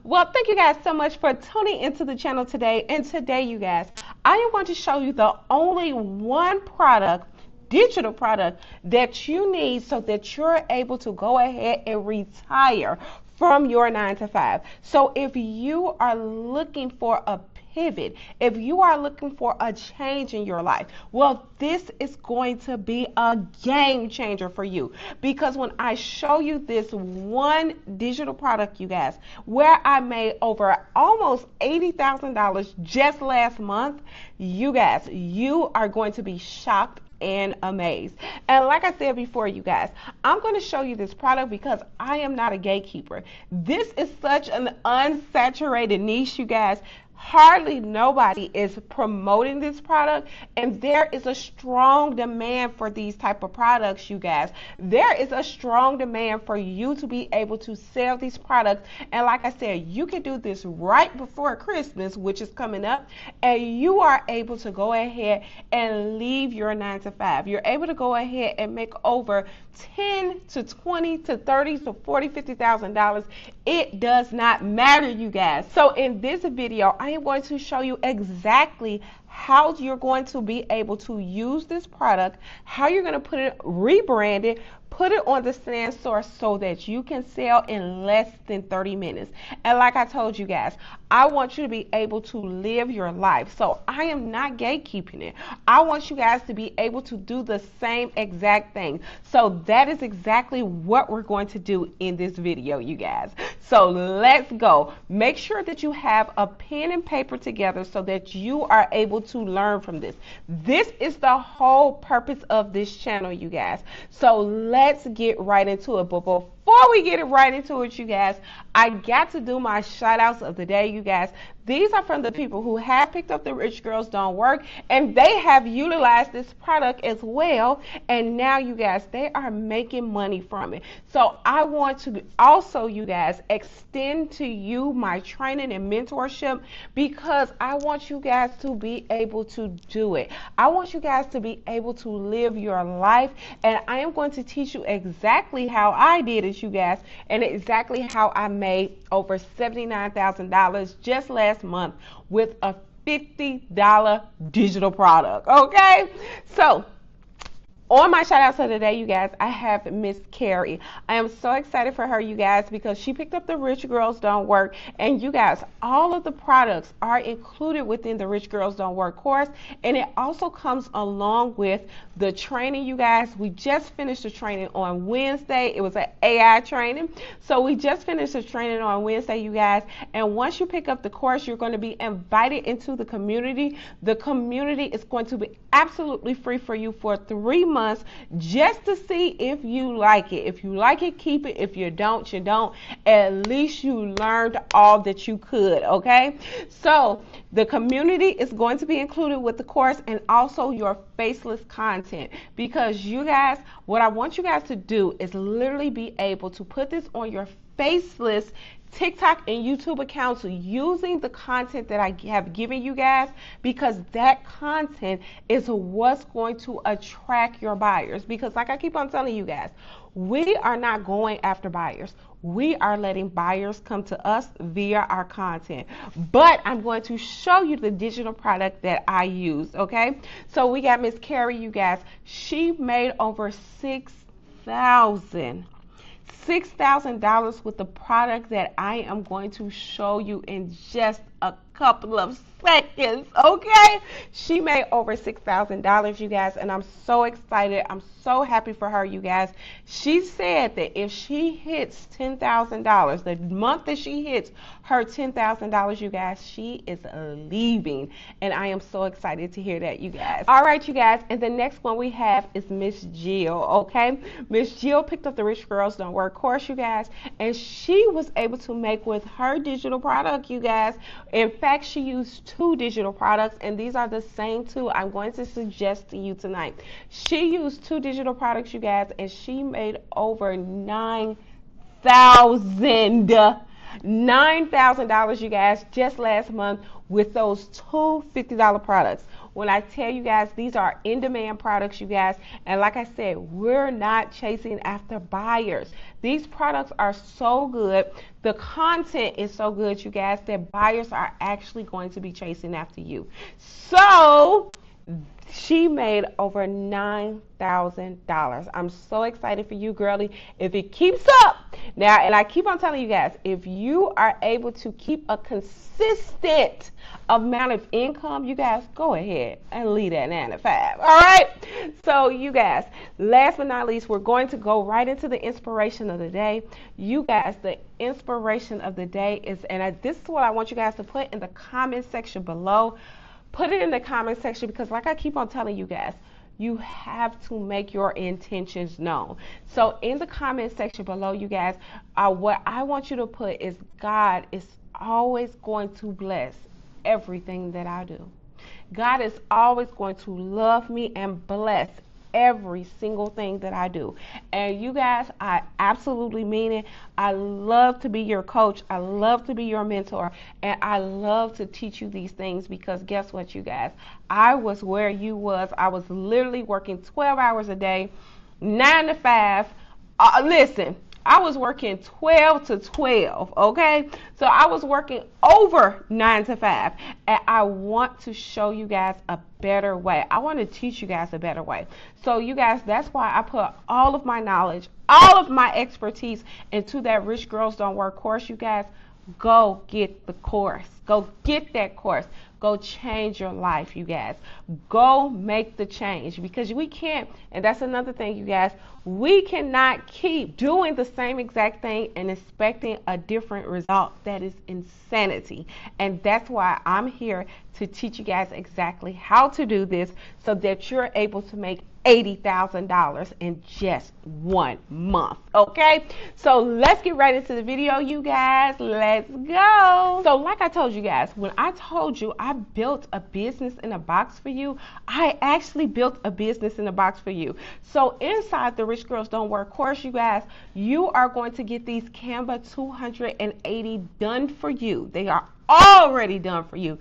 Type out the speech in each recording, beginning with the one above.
Well, thank you guys so much for tuning into the channel today. And today, you guys, I am going to show you the only one product, digital product, that you need so that you're able to go ahead and retire from your 9 to 5. So if you are looking for a pivot, if you are looking for a change in your life, well, this is going to be a game changer for you, because when I show you this one digital product, you guys, where I made over almost $80,000 just last month, you guys, you are going to be shocked and amazed. And like I said before, you guys, I'm going to show you this product because I am not a gatekeeper. This is such an unsaturated niche, you guys. Hardly nobody is promoting this product, and there is a strong demand for these type of products, you guys. There is a strong demand for you to be able to sell these products, and like I said, you can do this right before Christmas, which is coming up, and you are able to go ahead and leave your 9 to 5. You're able to go ahead and make over 10 to 20 to 30 to 40, $50,000. It does not matter, you guys. So in this video, I am going to show you exactly how you're going to be able to use this product, how you're going to put it, rebrand it, put it on the stand source so that you can sell in less than 30 minutes. And like I told you guys, I want you to be able to live your life. So I am not gatekeeping it. I want you guys to be able to do the same exact thing. So that is exactly what we're going to do in this video, you guys. So let's go. Make sure that you have a pen and paper together so that you are able to learn from this. This is the whole purpose of this channel, you guys. So let's get right into it. But before we get right into it, you guys, I got to do my shout outs of the day, you guys. These are from the people who have picked up the Rich Girls Don't Work, and they have utilized this product as well. And now, you guys, they are making money from it. So I want to also, you guys, extend to you my training and mentorship, because I want you guys to be able to do it. I want you guys to be able to live your life, and I am going to teach you exactly how I did it, you guys, and exactly how I made over $79,000 just last month with a $50 digital product. Okay, so on my shout outs of the day, you guys, I have Miss Carrie. I am so excited for her, you guys, because she picked up the Rich Girls Don't Work. And you guys, all of the products are included within the Rich Girls Don't Work course. And it also comes along with the training, you guys. We just finished the training on Wednesday. It was an AI training. So we just finished the training on Wednesday, you guys. And once you pick up the course, you're going to be invited into the community. The community is going to be absolutely free for you for 3 months. Just to see if you like it. If you like it, keep it. If you don't, you don't. At least you learned all that you could, okay? So the community is going to be included with the course, and also your faceless content, because you guys, what I want you guys to do is literally be able to put this on your faceless TikTok and YouTube accounts using the content that I have given you guys, because that content is what's going to attract your buyers. Because like I keep on telling you guys, we are not going after buyers. We are letting buyers come to us via our content. But I'm going to show you the digital product that I use, okay? So we got Miss Carrie, you guys. She made over $6,000 with the product that I am going to show you in just a couple of seconds, okay? She made over $6,000, you guys, and I'm so excited. I'm so happy for her, you guys. She said that if she hits $10,000, the month that she hits her $10,000, you guys, she is leaving, and I am so excited to hear that, you guys. All right, you guys, and the next one we have is Miss Jill, okay? Miss Jill picked up the Rich Girls Don't Work course, you guys, and she was able to make with her digital product, you guys. In fact, she used 2 digital products, and these are the same 2 I'm going to suggest to you tonight. She used 2 digital products, you guys, and she made over $9,000, you guys, just last month with those 2 $50 products. when I tell you guys these are in-demand products, you guys. And like I said, we're not chasing after buyers. These products are so good. The content is so good, you guys, that buyers are actually going to be chasing after you. So she made over $9,000. I'm so excited for you, girlie. If it keeps up now, and I keep on telling you guys, if you are able to keep a consistent amount of income, you guys, go ahead and leave that 9 to 5. All right. So you guys, last but not least, we're going to go right into the inspiration of the day. You guys, the inspiration of the day is, and this is what I want you guys to put in the comment section below. Put it in the comment section, because like I keep on telling you guys, you have to make your intentions known. So in the comment section below, you guys, what I want you to put is, God is always going to bless everything that I do. God is always going to love me and bless every single thing that I do. And you guys, I absolutely mean it. I love to be your coach. I love to be your mentor. And I love to teach you these things, because guess what, you guys? I was where you was. I was literally working 12 hours a day, 9 to 5. Listen, I was working 12 to 12, okay? So I was working over 9 to 5. And I want to show you guys a better way. I want to teach you guys a better way. So you guys, that's why I put all of my knowledge, all of my expertise into that Rich Girls Don't Work course, you guys. Go get the course. Go get that course. Go change your life, you guys. Go make the change, because we can't, and that's another thing, you guys, we cannot keep doing the same exact thing and expecting a different result. That is insanity. And that's why I'm here to teach you guys exactly how to do this, so that you're able to make $80,000 in just 1 month. Okay, so let's get right into the video, you guys. Let's go. So like I told you guys, when I told you I built a business in a box for you, I actually built a business in a box for you. So inside the Rich Girls Don't Work course, you guys, you are going to get these Canva 280 done for you. They are already done for you.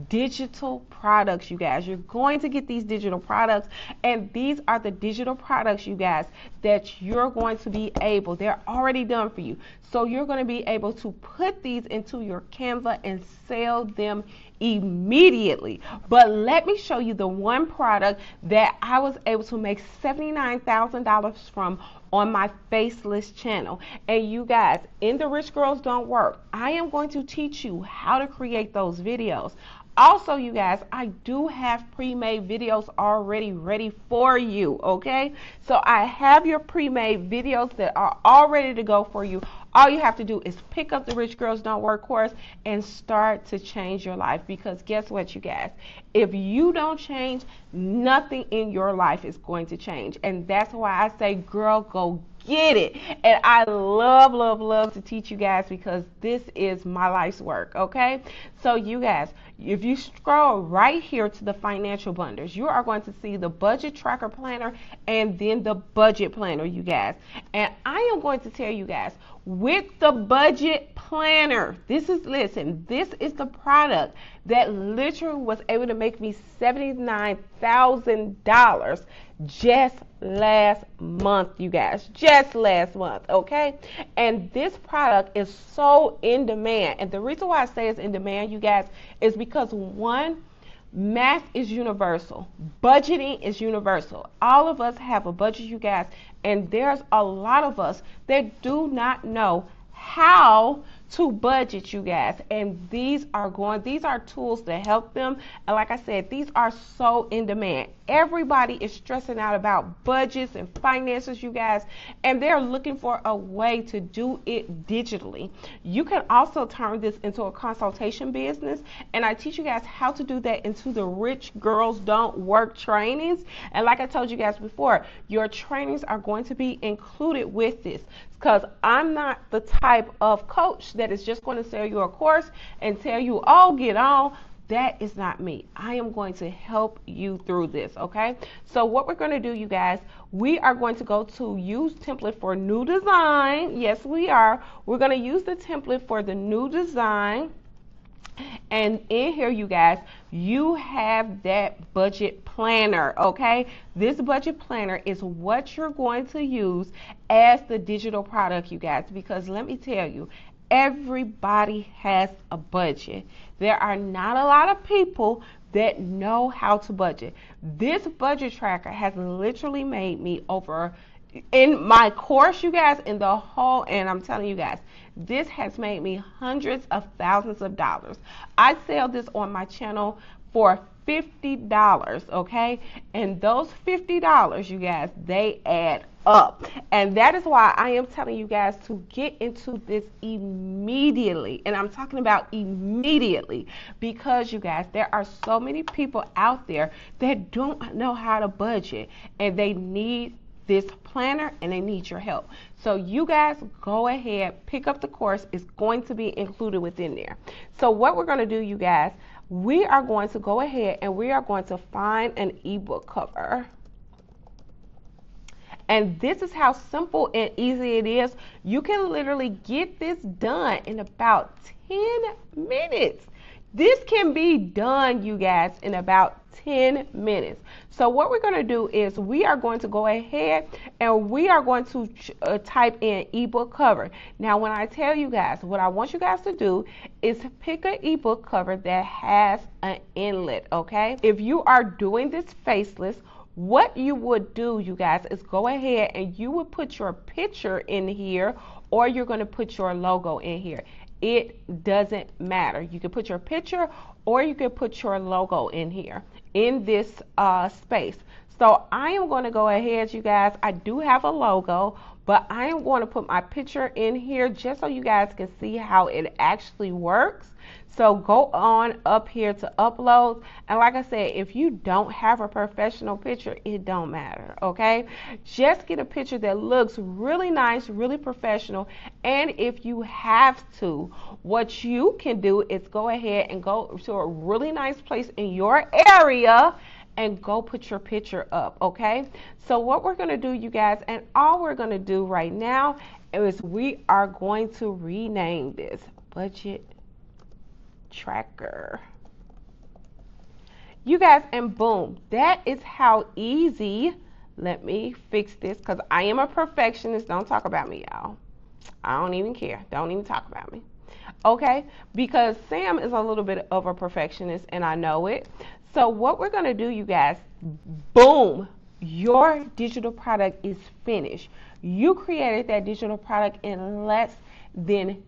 Digital products, you guys. You're going to get these digital products, and these are the digital products, you guys, that you're going to be able, they're already done for you. So you're going to be able to put these into your Canva and sell them immediately. But let me show you the one product that I was able to make $79,000 from on my Faceless channel. And you guys, in the Rich Girls Don't Work, I am going to teach you how to create those videos. Also, you guys, I do have pre-made videos already ready for you, okay? So I have your pre-made videos that are all ready to go for you. All you have to do is pick up the Rich Girls Don't Work course and start to change your life. Because guess what, you guys? If you don't change, nothing in your life is going to change. And that's why I say, girl, go get it. And I love, love, love to teach you guys, because this is my life's work, okay? So you guys, if you scroll right here to the financial bundles, you are going to see the budget tracker planner and then the budget planner, you guys. And I am going to tell you guys, with the budget planner, this is the product that literally was able to make me $79,000 just last month, you guys, just last month, okay? And this product is so in demand. And the reason why I say it's in demand, you guys, is because one, math is universal. Budgeting is universal. All of us have a budget, you guys, and there's a lot of us that do not know how to budget, you guys, and these are tools to help them. And like I said, these are so in demand. Everybody is stressing out about budgets and finances, you guys, and they're looking for a way to do it digitally. You can also turn this into a consultation business, and I teach you guys how to do that into the Rich Girls Don't Work trainings. And like I told you guys before, your trainings are going to be included with this, because I'm not the type of coach that is just going to sell you a course and tell you, oh, get on. That is not me. I am going to help you through this, okay? So what we're going to do, you guys, we are going to go to use template for new design. Yes, we are. We're going to use the template for the new design. And in here, you guys, you have that budget planner, okay? This budget planner is what you're going to use as the digital product, you guys, because let me tell you, everybody has a budget. There are not a lot of people that know how to budget. This budget tracker has literally made me over, in my course, you guys, in the whole, and I'm telling you guys, this has made me hundreds of thousands of dollars. I sell this on my channel for $50, okay? And those $50, you guys, they add up. And that is why I am telling you guys to get into this immediately. And I'm talking about immediately because, you guys, there are so many people out there that don't know how to budget, and they need this planner and they need your help. So you guys go ahead, pick up the course. It's going to be included within there. So what we're going to do, you guys, we are going to go ahead and we are going to find an ebook cover. And this is how simple and easy it is. You can literally get this done in about 10 minutes. This can be done, you guys, in about 10 minutes. So what we're going to do is we are going to go ahead and we are going to type in ebook cover. Now, when I tell you guys, what I want you guys to do is pick an ebook cover that has an inlet, okay? If you are doing this faceless, what you would do, you guys, is go ahead and you would put your picture in here, or you're going to put your logo in here. It doesn't matter. You can put your picture or you can put your logo in here in this space. So I am going to go ahead, you guys. I do have a logo, but I am going to put my picture in here just so you guys can see how it actually works. So go on up here to upload. And like I said, if you don't have a professional picture, it don't matter, okay? Just get a picture that looks really nice, really professional. And if you have to, what you can do is go ahead and go to a really nice place in your area and go put your picture up, okay? So what we're gonna do, you guys, and all we're gonna do right now is we are going to rename this budget tracker, you guys, and boom, that is how easy. Let me fix this because I am a perfectionist. Don't talk about me, y'all. I don't even care. Don't even talk about me, okay? Because Sam is a little bit of a perfectionist and I know it. So what we're gonna do, you guys, boom, your digital product is finished. You created that digital product in less than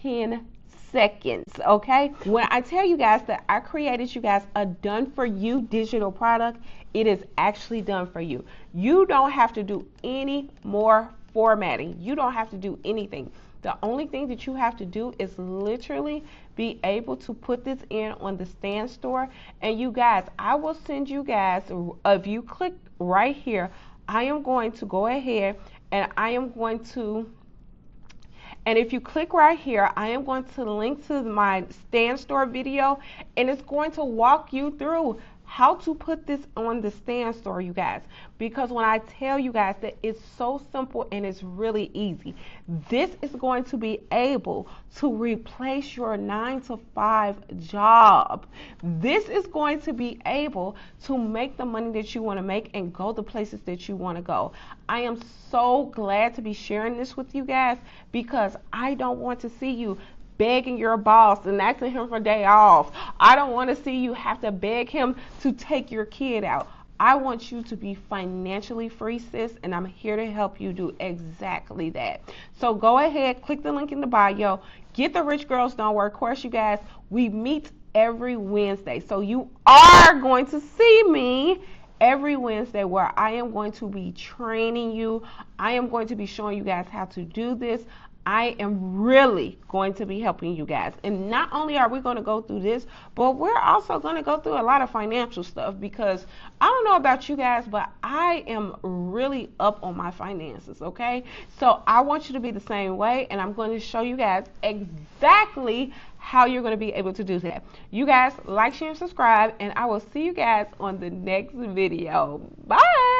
10 seconds, okay? When I tell you guys that I created, you guys, a done for you digital product, it is actually done for you. You don't have to do any more formatting. You don't have to do anything. The only thing that you have to do is literally be able to put this in on the stand store. And you guys, I will send you guys, if you click right here, I am going to go ahead and I am going to, and if you click right here, I am going to link to my stand store video, and it's going to walk you through how to put this on the stand store, you guys. Because when I tell you guys that it's so simple and it's really easy, this is going to be able to replace your 9-to-5 job. This is going to be able to make the money that you want to make and go the places that you want to go. I am so glad to be sharing this with you guys because I don't want to see you begging your boss and asking him for a day off. I don't want to see you have to beg him to take your kid out. I want you to be financially free, sis, and I'm here to help you do exactly that. So go ahead, click the link in the bio, get the Rich Girls Don't Work course, you guys. We meet every Wednesday. So you are going to see me every Wednesday where I am going to be training you. I am going to be showing you guys how to do this. I am really going to be helping you guys. And not only are we going to go through this, but we're also going to go through a lot of financial stuff because I don't know about you guys, but I am really up on my finances, okay? So I want you to be the same way, and I'm going to show you guys exactly how you're going to be able to do that. You guys, like, share, and subscribe, and I will see you guys on the next video. Bye!